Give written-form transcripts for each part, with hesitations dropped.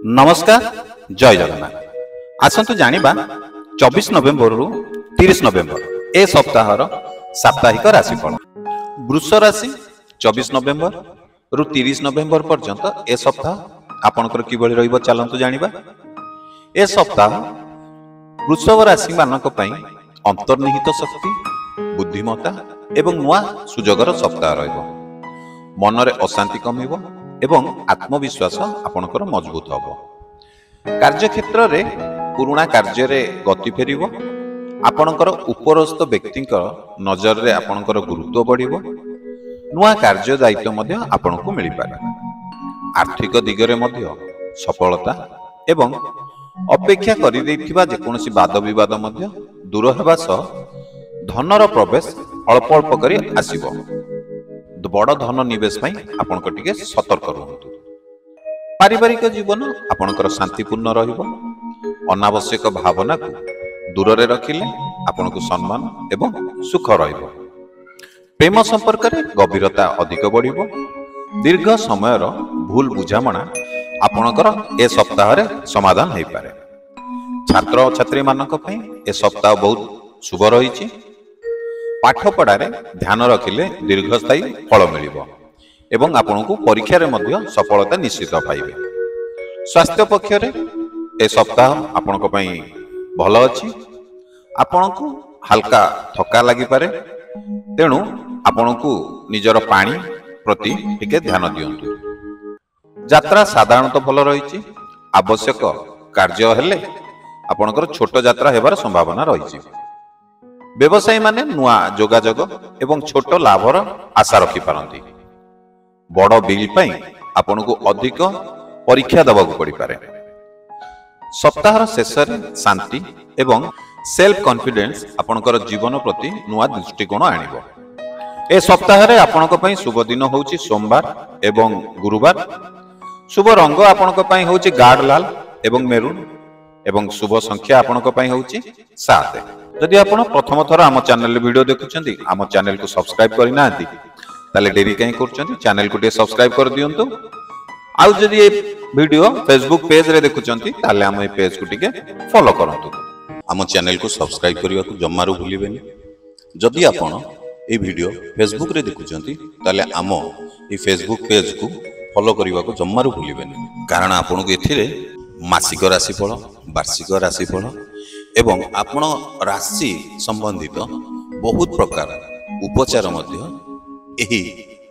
नमस्कार जय जगन्नाथ। आसतु जानिबा 24 नवेम्बर रु 30 नवेम्बर ए सप्ताहर साप्ताहिक राशिफल। वृष राशि 24 नवेम्बर रु 30 नवेम्बर पर्यंत ए सप्ताह आपनकर किबळी रहिबो चलंतु जानिबा। ए सप्ताह वृषभ राशि मानक पई अंतर्निहित शक्ति, बुद्धिमत्ता एवं नुआ सुजगर सप्ताह रहिबो। मनरे अशांति कमिबो एवं आत्मविश्वास आपनकर मजबूत हबो। कार्यक्षेत्र रे पुराणा कार्य रे गति फेरिबो। आपनकर उपरस्थ व्यक्तिंकर नजर रे आपनकर गुरुत्व बढ़िबो। नुआ कार्य दायित्व मध्य आपनको मिलि पारे। आर्थिक दिगरे मध्य सफलता एवं अपेक्षा करि दैथिबा जे कोनोसी वाद विवाद मध्य दूर हेबा सह धनर प्रवेश अल्प अल्प करी आसीबो। बड़ धन निवेश पाई आपनको टिके सतर्क रहंतु। पारिवारिक जीवन आपनकर शांतिपूर्ण रहिबो। अनावश्यक भावना को दूर रे रखिले आपनको सम्मान एवं सुख रहिबो। प्रेम संपर्क रे गभीरता अधिक बढ़िबो। दीर्घ समयर भूल बुझामणा आपनकर ए सप्ताह रे समाधान होई पारे। छात्र छात्री मानक पई ए सप्ताह बहुत शुभ रहिछि। पाठ पढ़ारे ध्यान रखिले दीर्घस्थायी फल मिलिबो एवं आपनको परीक्षा रे मध्य सफलता निश्चित पाइबे। स्वास्थ्य पक्ष रे ए सप्ताह आपनको पई भलो अछि। आपनको हल्का थका लागि पारे, तेणु आपनको निजर पानी प्रति टिके ध्यान दियंतु। यात्रा साधारणतः भलो रहिछि। आवश्यक कार्य हेले आपनकर छोट यात्रा हेबार संभावना रहिछि। व्यवसायी माने नुआ जोगाजोग एवं छोट लाभर आशा रखि पारंती। बड़ बिल पई आपनको अधिक परीक्षा दबाक पड़ी पारे। सप्ताहर शेष रे शांति एवं सेल्फ कॉन्फिडेंस आपनकर जीवन प्रति नुआ दृष्टिकोण आनिबो। ए सप्ताह रे आपनको पई शुभ दिन होउची सोमवार एवं गुरुवार। शुभ रंग आपनको पई होउची गाढ़ लाल एवं मेरून एवं शुभ संख्या आपनको पई होउची 7। जदि आपण प्रथम थर आम चैनल वीडियो देखुछंती, आम चैनल को सब्सक्राइब करि नांती ताले डेरी काई करछंती, चैनल को टे सब्सक्राइब कर दियंतु। आउ जदि ए वीडियो फेसबुक पेज रे देखुछंती ताले आम ए पेज को टिके फॉलो करंतु। आम चैनल को सब्सक्राइब करिया को जम्मारू भूलिबेनी। जदि आपण ए वीडियो फेसबुक रे देखुछंती ताले आम ए फेसबुक पेज को फॉलो करिवा को जम्मारू भूलिबेनी। कारण आपण को एथिरे मासिक राशिफल, वार्षिक राशिफल एवं आपण राशि संबंधित बहुत प्रकार उपचार मध्य एही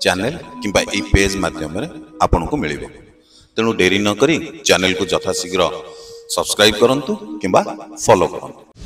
चैनल किंबा एही पेज माध्यम रे आपण को मिलिबो। तेणु डेरी न करी चैनल को यथाशीघ्र सब्सक्राइब करंतु किंबा फॉलो करंतु।